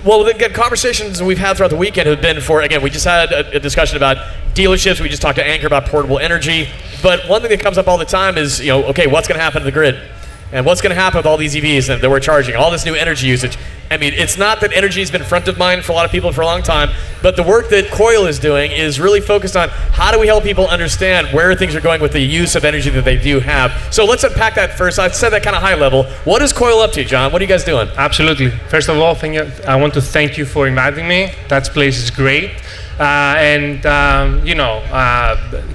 Well, again, conversations we've had throughout the weekend have been for, again, we just had a discussion about dealerships. We just talked to Anchor about portable energy. But one thing that comes up all the time is, okay, what's going to happen to the grid? And what's going to happen with all these EVs that we're charging, all this new energy usage? I mean, it's not that energy has been front of mind for a lot of people for a long time, but the work that COIL is doing is really focused on how do we help people understand where things are going with the use of energy that they do have. So let's unpack that first. I said that kind of high level. What is COIL up to, John? What are you guys doing? Absolutely. First of all, I want to thank you for inviting me. That place is great.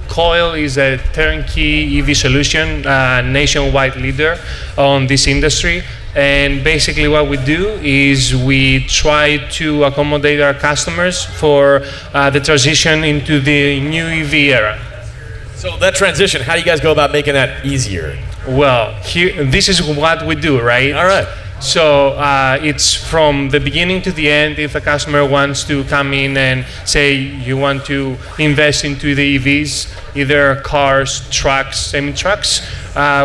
COIL is a turnkey EV solution, nationwide leader on this industry. And basically what we do is we try to accommodate our customers for the transition into the new EV era. So that transition, how do you guys go about making that easier? Well, this is what we do, right? All right. So it's from the beginning to the end. If a customer wants to come in and say you want to invest into the EVs, either cars, trucks, semi-trucks,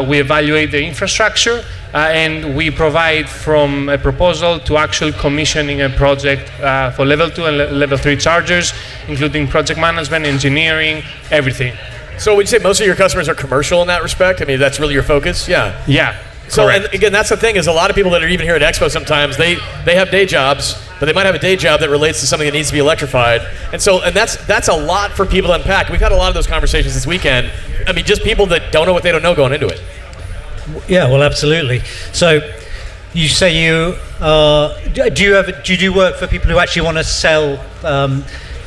we evaluate the infrastructure and we provide from a proposal to actual commissioning a project for level 2 and level 3 chargers, including project management, engineering, everything. So would you say most of your customers are commercial in that respect? I mean, that's really your focus? Yeah. Yeah. So, correct. and again, that's the thing, is a lot of people that are even here at Expo sometimes, they have day jobs, but they might have a day job that relates to something that needs to be electrified. And that's a lot for people to unpack. We've had a lot of those conversations this weekend. I mean, just people that don't know what they don't know going into it. Yeah, well, absolutely. So you say do you do work for people who actually want to sell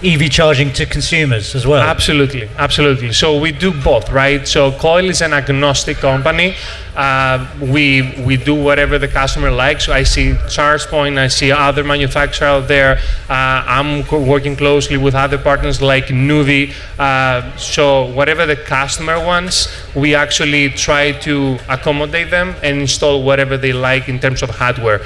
EV charging to consumers as well? Absolutely, absolutely. So we do both, right? So COIL is an agnostic company. We do whatever the customer likes. So I see ChargePoint, I see other manufacturers out there. I'm working closely with other partners like Nuvi. So whatever the customer wants, we actually try to accommodate them and install whatever they like in terms of hardware.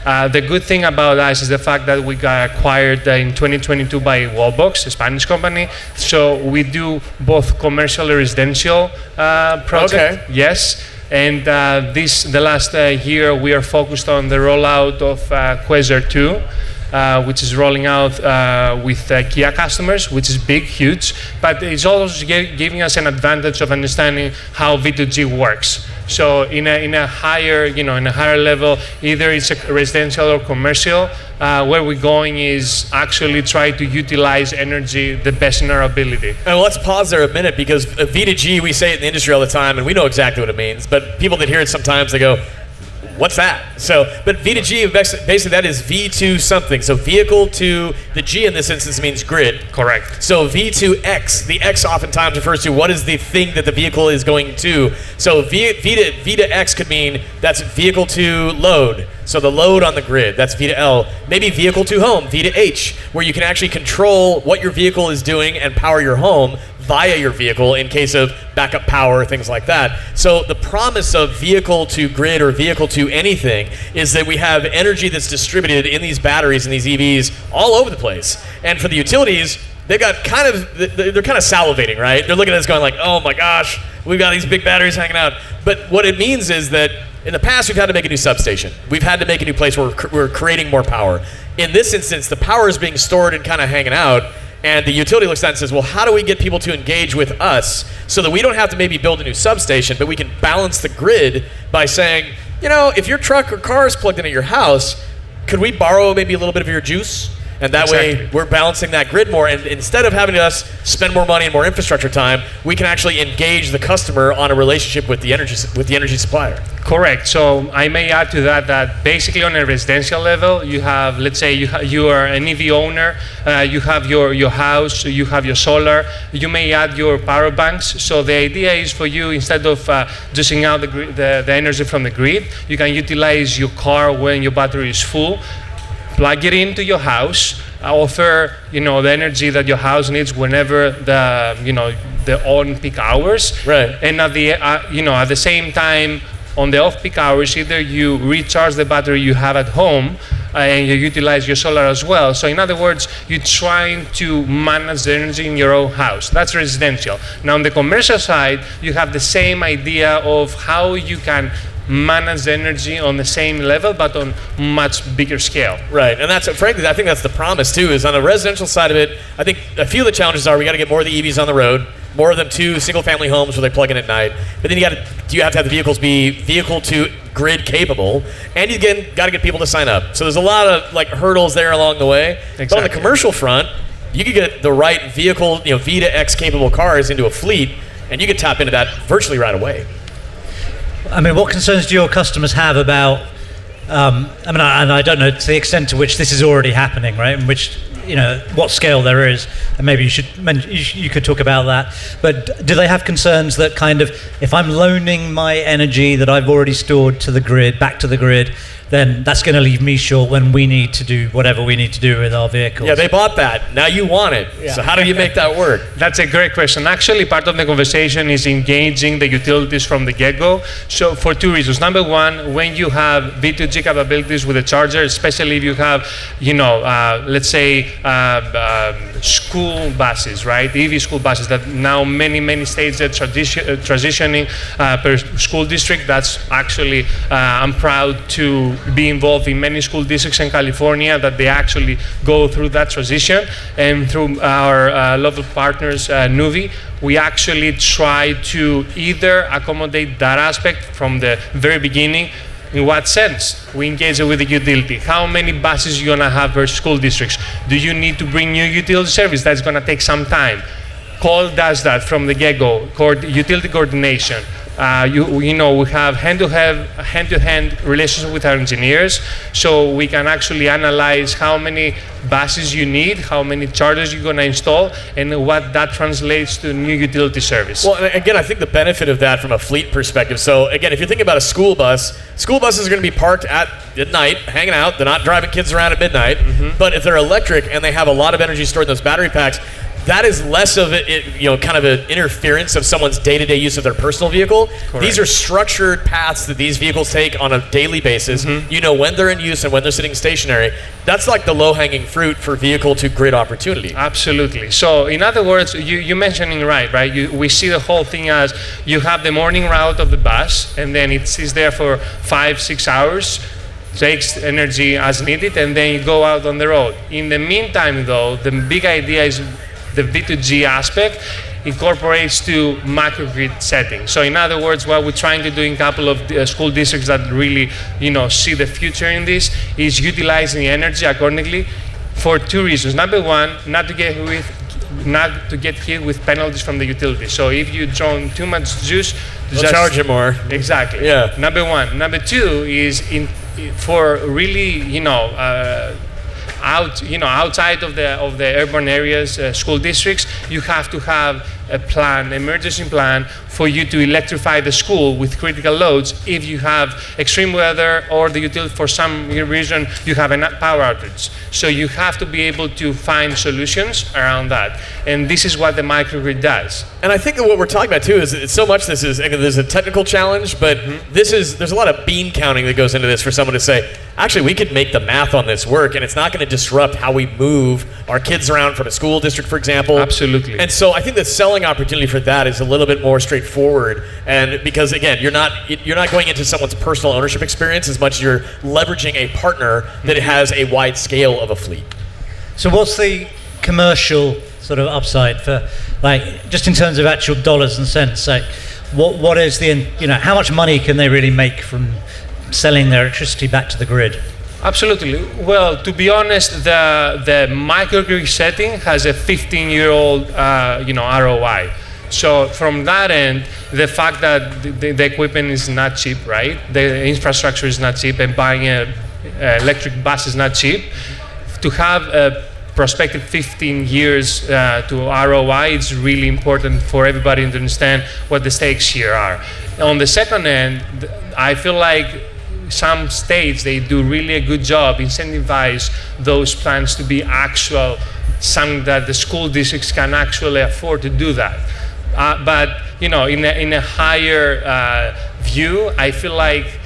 The good thing about us is the fact that we got acquired in 2022 by Wallbox, a Spanish company. So we do both commercial and residential projects. Okay. Yes. And the last year we are focused on the rollout of Quasar 2, which is rolling out with Kia customers, which is big, huge, but it's also giving us an advantage of understanding how V2G works. So in a higher level, either it's a residential or commercial, where we're going is actually try to utilize energy the best in our ability. And let's pause there a minute, because V2G, we say it in the industry all the time, and we know exactly what it means, but people that hear it sometimes, they go, what's that? So, but V2G, basically that is V2 something. So vehicle to, the G in this instance means grid. Correct. So V2X, the X oftentimes refers to what is the thing that the vehicle is going to. So V to X could mean that's vehicle to load. So the load on the grid, that's V to L. Maybe vehicle to home, V to H, where you can actually control what your vehicle is doing and power your home via your vehicle in case of backup power, things like that. So the promise of vehicle to grid or vehicle to anything is that we have energy that's distributed in these batteries and these EVs all over the place. And for the utilities, they're kind of salivating, right? They're looking at us going like, oh my gosh, we've got these big batteries hanging out. But what it means is that in the past, we've had to make a new substation. We've had to make a new place where we're creating more power. In this instance, the power is being stored and kind of hanging out. And the utility looks at it and says, well, how do we get people to engage with us so that we don't have to maybe build a new substation, but we can balance the grid by saying, if your truck or car is plugged into your house, could we borrow maybe a little bit of your juice? And that way we're balancing that grid more. And instead of having us spend more money and more infrastructure time, we can actually engage the customer on a relationship with the energy supplier. Correct. So I may add to that basically on a residential level, you have, let's say you are an EV owner, you have your house, you have your solar, you may add your power banks. So the idea is for you, instead of juicing out the energy from the grid, you can utilize your car when your battery is full, plug it into your house, offer the energy that your house needs whenever the on-peak hours. Right. And at the same time, on the off-peak hours, either you recharge the battery you have at home and you utilize your solar as well. So in other words, you're trying to manage the energy in your own house. That's residential. Now on the commercial side, you have the same idea of how you can manage the energy on the same level, but on much bigger scale. Right, and that's frankly, I think that's the promise too. Is on the residential side of it, I think a few of the challenges are we got to get more of the EVs on the road, more of them to single-family homes where they plug in at night. But then you have to have the vehicles be vehicle to grid capable, and you got to get people to sign up. So there's a lot of like hurdles there along the way. Exactly. But on the commercial front, you could get the right vehicle, V to X capable cars into a fleet, and you could tap into that virtually right away. I mean, what concerns do your customers have about? And I don't know to the extent to which this is already happening, right? In which, what scale there is, and maybe you could talk about that. But do they have concerns that kind of, if I'm loaning my energy that I've already stored to the grid, back to the grid, then that's going to leave me short when we need to do whatever we need to do with our vehicles? Yeah, they bought that. Now you want it. Yeah. So how do you make that work? That's a great question. Actually, part of the conversation is engaging the utilities from the get-go. So for two reasons. Number one, when you have V2G capabilities with a charger, especially if you have, let's say, school buses, right? EV school buses that now many states are transitioning per school district. That's actually, I'm proud to be involved in many school districts in California that they actually go through that transition. And through our local partners, Nuvi, we actually try to either accommodate that aspect from the very beginning. In what sense? We engage with the utility. How many buses you're gonna have per school districts? Do you need to bring new utility service? That's gonna take some time. COIL does that from the get-go, utility coordination. We have hand-to-hand relationship with our engineers, so we can actually analyze how many buses you need, how many chargers you're going to install, and what that translates to new utility service. Well, and again, I think the benefit of that from a fleet perspective. So again, if you're thinking about a school buses are going to be parked at night, hanging out. They're not driving kids around at midnight. Mm-hmm. But if they're electric and they have a lot of energy stored in those battery packs, that is less of kind of an interference of someone's day-to-day use of their personal vehicle. Correct. These are structured paths that these vehicles take on a daily basis. Mm-hmm. You know when they're in use and when they're sitting stationary. That's like the low-hanging fruit for vehicle-to-grid opportunity. Absolutely. So in other words, you're mentioning right? We see the whole thing as you have the morning route of the bus, and then it sits there for 5-6 hours, takes energy as needed, and then you go out on the road. In the meantime, though, the big idea is the V2G aspect incorporates to microgrid settings. So in other words, what we're trying to do in a couple of school districts that really, see the future in this is utilizing the energy accordingly for two reasons. Number one, not to get hit with penalties from the utility. So if you draw too much juice, they'll charge you more. Exactly. Yeah. Number one. Number two is for really, outside of the urban areas, school districts, you have to have a plan, emergency plan, for you to electrify the school with critical loads if you have extreme weather or the utility for some reason you have a power outage. So you have to be able to find solutions around that, and this is what the microgrid does. And I think that what we're talking about too is so much there's a technical challenge, but there's a lot of bean counting that goes into this for someone to say, actually, we could make the math on this work, and it's not going to disrupt how we move our kids around from a school district, for example. Absolutely. And so I think the selling opportunity for that is a little bit more straightforward, and because again, you're not going into someone's personal ownership experience as much as you're leveraging a partner that has a wide scale of a fleet. So what's the commercial sort of upside for, just in terms of actual dollars and cents? What is how much money can they really make from selling their electricity back to the grid? Absolutely. Well, to be honest, the microgrid setting has a 15-year-old ROI. So from that end, the fact that the equipment is not cheap, right? The infrastructure is not cheap, and buying an electric bus is not cheap. To have a prospective 15 years to ROI, it's really important for everybody to understand what the stakes here are. On the second end, I feel like some states, they do really a good job incentivize those plans to be actual, something that the school districts can actually afford to do that. But in a higher view, I feel like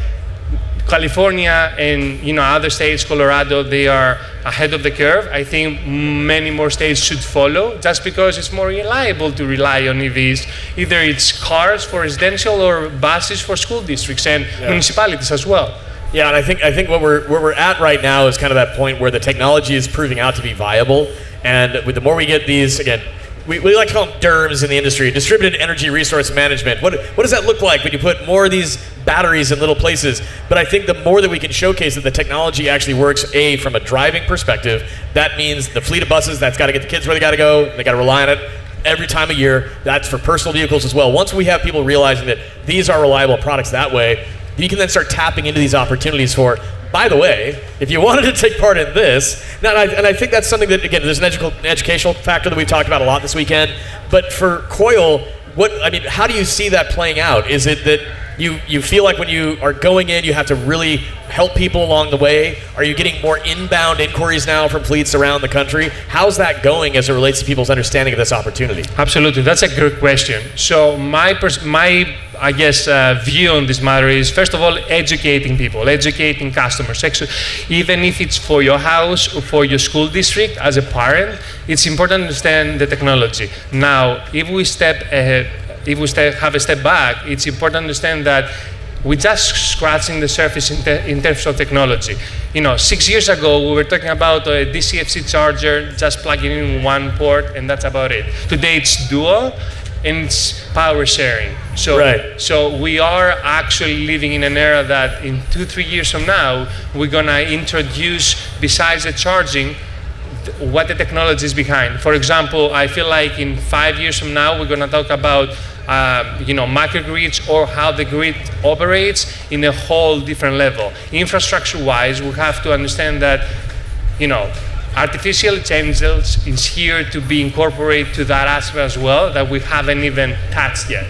California and other states, Colorado, they are ahead of the curve. I think many more states should follow, just because it's more reliable to rely on EVs. Either it's cars for residential or buses for school districts and municipalities as well. Yeah, and I think where we're at right now is kind of that point where the technology is proving out to be viable, and with the more we get these, again, we like to call them DERMs in the industry, distributed energy resource management. What does that look like when you put more of these batteries in little places? But I think the more that we can showcase that the technology actually works, from a driving perspective, that means the fleet of buses, that's got to get the kids where they got to go, they got to rely on it every time of year. That's for personal vehicles as well. Once we have people realizing that these are reliable products that way, you can then start tapping into these opportunities for, by the way, if you wanted to take part in this, and I think that's something that, again, there's an educational factor that we've talked about a lot this weekend, but for COIL, how do you see that playing out? Is it that you feel like when you are going in, you have to really help people along the way? Are you getting more inbound inquiries now from fleets around the country? How's that going as it relates to people's understanding of this opportunity? Absolutely, that's a good question. So my view on this matter is, first of all, educating people, educating customers. Even if it's for your house or for your school district, as a parent, it's important to understand the technology. Now, if we have a step back, it's important to understand that we're just scratching the surface in terms of technology. 6 years ago, we were talking about a DCFC charger, just plugging in one port, and that's about it. Today, it's dual, and it's power sharing. So we are actually living in an era that in 2-3 years from now, we're gonna introduce, besides the charging, what the technology is behind. For example, I feel like in 5 years from now, we're gonna talk about microgrids, or how the grid operates in a whole different level. Infrastructure-wise, we have to understand that, artificial intelligence is here to be incorporated to that aspect as well, that we haven't even touched yet.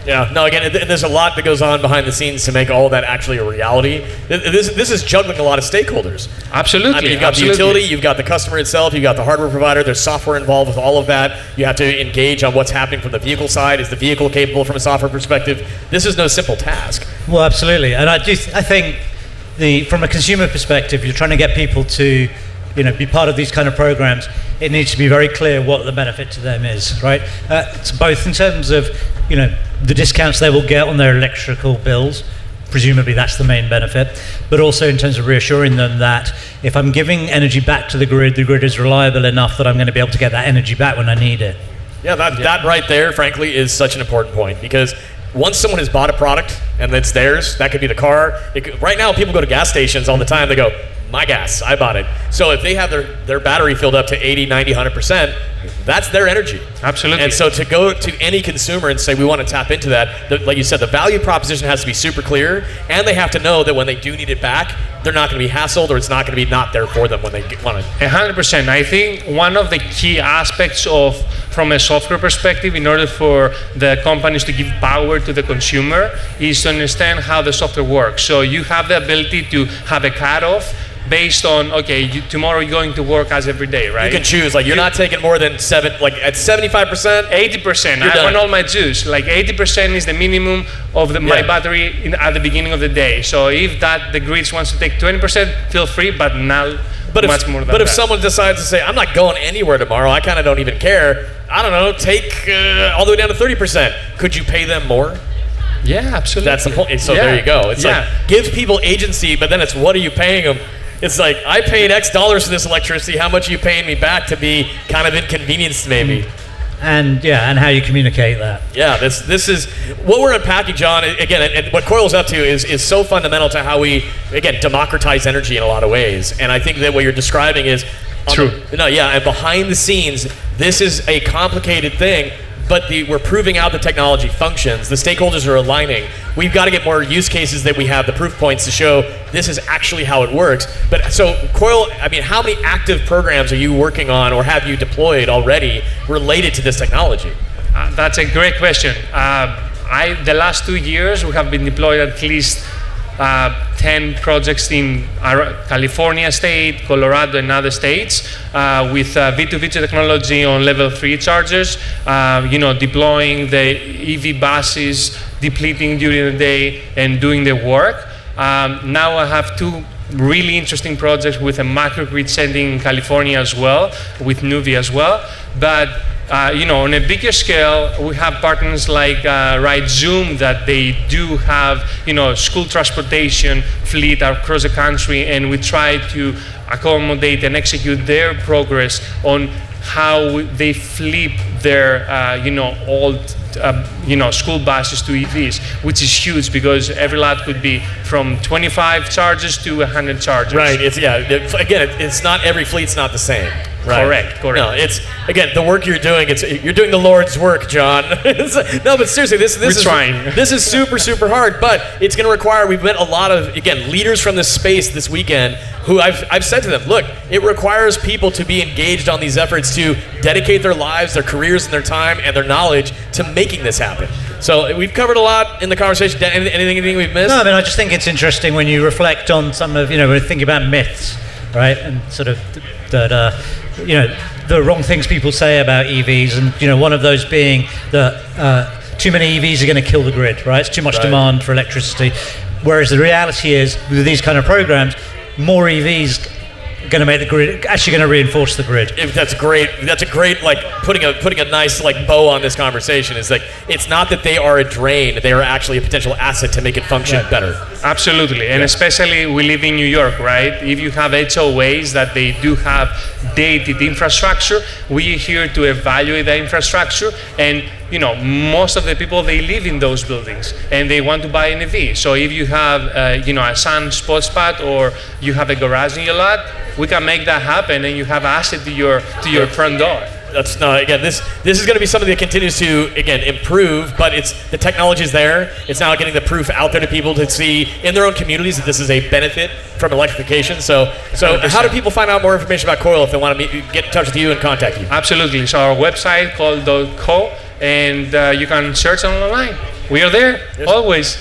Yeah, no, again, there's a lot that goes on behind the scenes to make all that actually a reality. This is juggling a lot of stakeholders. Absolutely. You've got the utility, you've got the customer itself, you've got the hardware provider, there's software involved with all of that. You have to engage on what's happening from the vehicle side. Is the vehicle capable from a software perspective? This is no simple task. Well, absolutely. And I think from a consumer perspective, you're trying to get people to be part of these kind of programs. It needs to be very clear what the benefit to them is, right? It's both in terms of, the discounts they will get on their electrical bills. Presumably that's the main benefit, but also in terms of reassuring them that if I'm giving energy back to the grid is reliable enough that I'm going to be able to get that energy back when I need it. Yeah, that right there, frankly, is such an important point, because once someone has bought a product and it's theirs, that could be the car. Right now, people go to gas stations all the time. They go, my gas, I bought it. So if they have their battery filled up to 80, 90, 100%, that's their energy. Absolutely. And so to go to any consumer and say, we want to tap into that, like you said, the value proposition has to be super clear, and they have to know that when they do need it back, they're not going to be hassled, or it's not going to be not there for them when they want it. 100%. I think one of the key aspects from a software perspective, in order for the companies to give power to the consumer, is to understand how the software works. So you have the ability to have a cutoff based on, tomorrow you're going to work as every day, right? You can choose, you're not taking more than at 75%? 80%. I want all my juice. 80% is the minimum of my battery at the beginning of the day. So if the grid wants to take 20%, feel free, but not much more than that. But if someone decides to say, I'm not going anywhere tomorrow, I kind of don't even care, I don't know, take all the way down to 30%. Could you pay them more? Yeah, absolutely. That's the point. So there you go. It's give people agency, but then it's, what are you paying them? It's I paid X dollars for this electricity. How much are you paying me back to be kind of inconvenienced, maybe? And how you communicate that. Yeah, this is what we're unpacking, John. Again, and what COIL's up to is so fundamental to how we, again, democratize energy in a lot of ways. And I think that what you're describing is true. And behind the scenes, this is a complicated thing. But we're proving out the technology functions. The stakeholders are aligning. We've got to get more use cases that we have the proof points to show this is actually how it works. But so COIL, how many active programs are you working on or have you deployed already related to this technology? That's a great question. The last 2 years, we have been deployed at least 10 projects in California state, Colorado, and other states with V2G technology on level 3 chargers, deploying the EV buses, depleting during the day, and doing the work. Now I have 2 really interesting projects with a microgrid sending in California as well, with Nuvi as well. But on a bigger scale, we have partners like Zoom that they do have school transportation fleet across the country, and we try to accommodate and execute their progress on how they flip their old school buses to EVs, which is huge because every lot could be from 25 chargers to 100 chargers. Right. It's not every fleet's not the same. Right. Correct. No, it's again the work you're doing. You're doing the Lord's work, John. No, but seriously, this is trying. This is super hard, but it's going to require. We've met a lot of leaders from this space this weekend who I've said to them, look, it requires people to be engaged on these efforts to dedicate their lives, their careers, and their time and their knowledge to making this happen. So we've covered a lot in the conversation. Anything we've missed? No, I mean I just think it's interesting when you reflect on some of we're thinking about myths, right, and sort of that. The wrong things people say about EVs, and one of those being that too many EVs are going to kill the grid, right? It's too much demand for electricity. Whereas the reality is, with these kind of programs, more EVs are going to make the grid, actually going to reinforce the grid. That's great. That's a great putting a nice bow on this conversation. Is it's not that they are a drain; they are actually a potential asset to make it function better. Absolutely, and especially we live in New York, right? If you have HOAs that they do have dated infrastructure, we're here to evaluate the infrastructure, and most of the people, they live in those buildings and they want to buy an EV. So if you have a sun sports spot or you have a garage in your lot, we can make that happen, and you have asset to your front door. This is going to be something that continues to improve, but the technology is there. It's now getting the proof out there to people to see in their own communities that this is a benefit from electrification. So 100%. How do people find out more information about COIL if they want to get in touch with you and contact you? Absolutely. So our website called .co, and you can search online. We are there always.